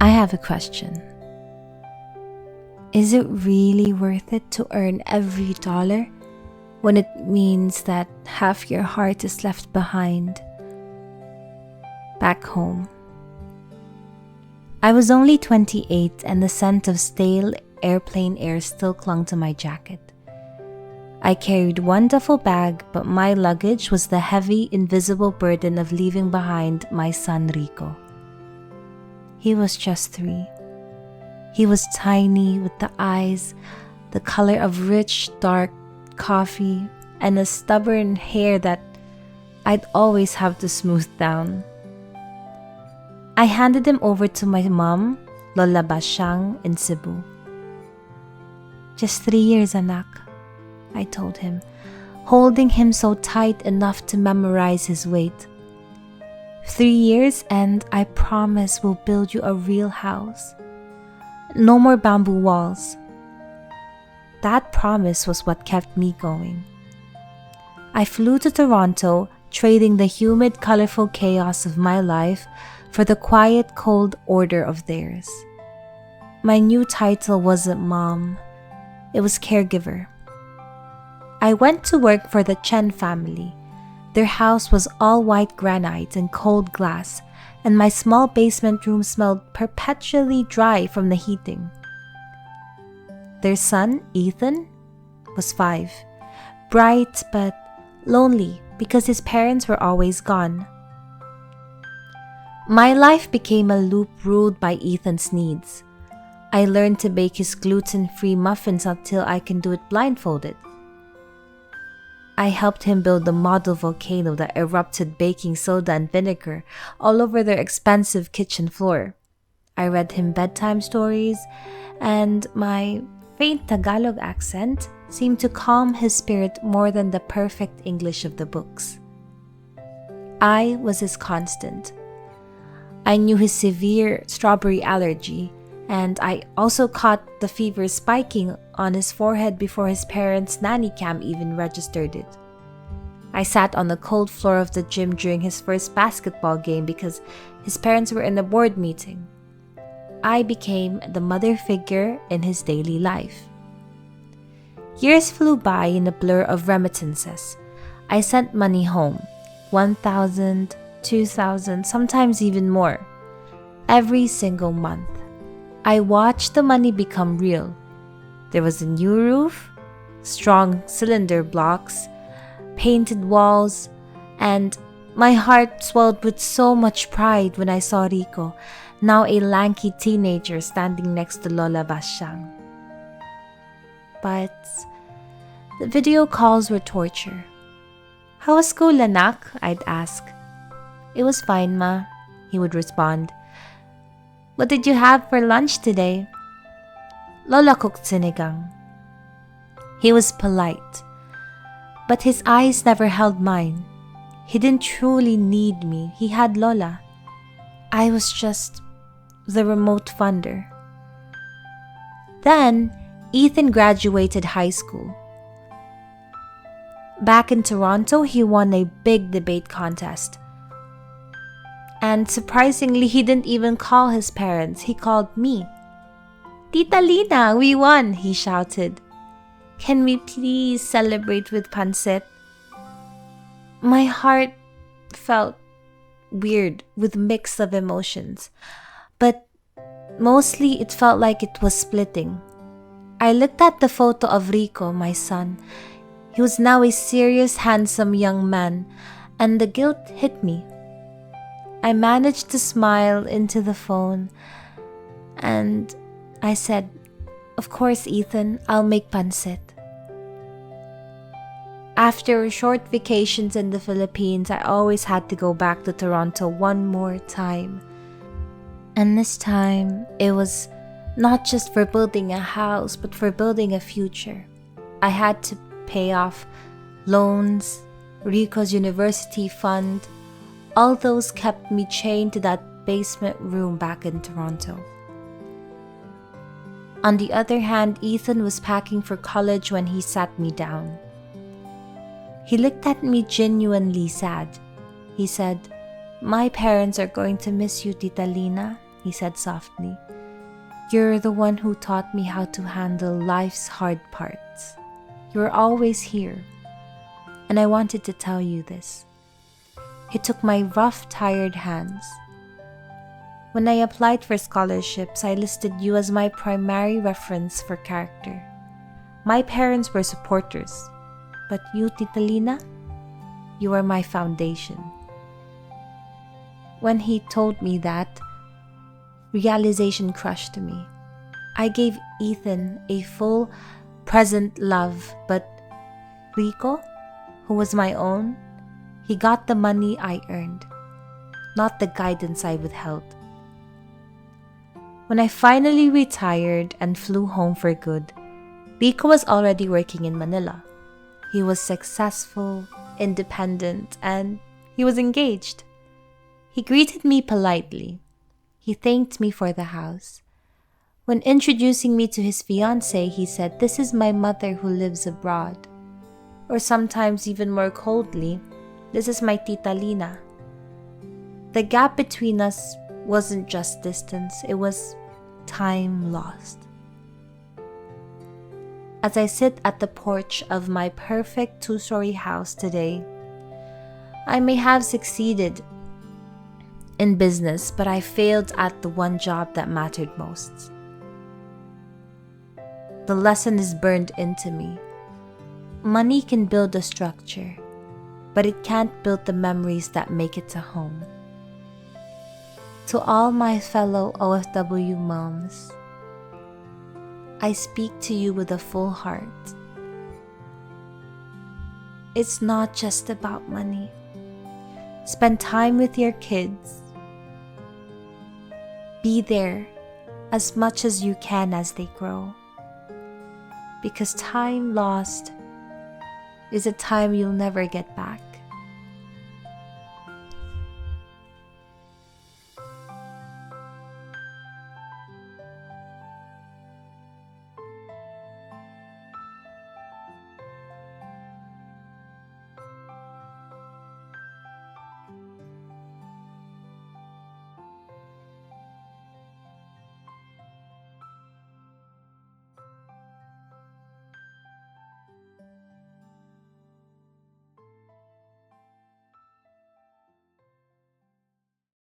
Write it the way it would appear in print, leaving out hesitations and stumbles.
I have a question. Is it really worth it to earn every dollar when it means that half your heart is left behind back home? I was only 28 and the scent of stale airplane air still clung to my jacket. I carried one duffel bag, but my luggage was the heavy, invisible burden of leaving behind my son Rico. He was just 3. He was tiny with the eyes the color of rich, dark coffee and a stubborn hair that I'd always have to smooth down. I handed him over to my mom, Lola Basyang, in Cebu. "Just 3 years, anak," I told him, holding him so tight enough to memorize his weight. 3 years and I promise we'll build you a real house. No more bamboo walls." That promise was what kept me going. I flew to Toronto, trading the humid, colorful chaos of my life for the quiet, cold order of theirs. My new title wasn't mom, it was caregiver. I went to work for the Chen family. Their house was all white granite and cold glass, and my small basement room smelled perpetually dry from the heating. Their son, Ethan, was 5, bright but lonely because his parents were always gone. My life became a loop ruled by Ethan's needs. I learned to bake his gluten-free muffins until I can do it blindfolded. I helped him build the model volcano that erupted baking soda and vinegar all over their expensive kitchen floor. I read him bedtime stories, and my faint Tagalog accent seemed to calm his spirit more than the perfect English of the books. I was his constant. I knew his severe strawberry allergy, and I also caught the fever spiking on his forehead before his parents' nanny cam even registered it. I sat on the cold floor of the gym during his first basketball game because his parents were in a board meeting. I became the mother figure in his daily life. Years flew by in a blur of remittances. I sent money home, 1,000, 2,000, sometimes even more, every single month. I watched the money become real. There was a new roof, strong cylinder blocks, painted walls, and my heart swelled with so much pride when I saw Rico, now a lanky teenager, standing next to Lola Basyang. But the video calls were torture. "How was school, anak?" I'd ask. "It was fine, ma," he would respond. "What did you have for lunch today?" "Lola cooked sinigang." He was polite, but his eyes never held mine. He didn't truly need me. He had Lola. I was just the remote funder. Then, Ethan graduated high school. Back in Toronto, he won a big debate contest. And surprisingly, he didn't even call his parents. He called me. "Tita Lina, we won," he shouted. "Can we please celebrate with pancit?" My heart felt weird with mix of emotions, but mostly it felt like it was splitting. I looked at the photo of Rico, my son. He was now a serious, handsome young man, and the guilt hit me. I managed to smile into the phone, and I said, "Of course, Ethan, I'll make pancit." After short vacations in the Philippines, I always had to go back to Toronto one more time. And this time, it was not just for building a house, but for building a future. I had to pay off loans, Rico's university fund. All those kept me chained to that basement room back in Toronto. On the other hand, Ethan was packing for college when he sat me down. He looked at me genuinely sad. He said, "My parents are going to miss you, Tita Lina. he said softly. "You're the one who taught me how to handle life's hard parts. You're always here. And I wanted to tell you this." He took my rough, tired hands. "When I applied for scholarships, I listed you as my primary reference for character. My parents were supporters, but you, Tita Lina, you are my foundation." When he told me that, realization crushed me. I gave Ethan a full, present love, but Rico, who was my own, he got the money I earned, not the guidance I withheld. When I finally retired and flew home for good, Rico was already working in Manila. He was successful, independent, and he was engaged. He greeted me politely. He thanked me for the house. When introducing me to his fiancée, he said, "This is my mother who lives abroad." Or sometimes even more coldly, "This is my Tita Lina." The gap between us wasn't just distance, it was time lost. As I sit at the porch of my perfect 2-story house today, I may have succeeded in business, but I failed at the one job that mattered most. The lesson is burned into me. Money can build a structure, but it can't build the memories that make it a home. To all my fellow OFW moms, I speak to you with a full heart. It's not just about money. Spend time with your kids. Be there as much as you can as they grow. Because time lost is a time you'll never get back.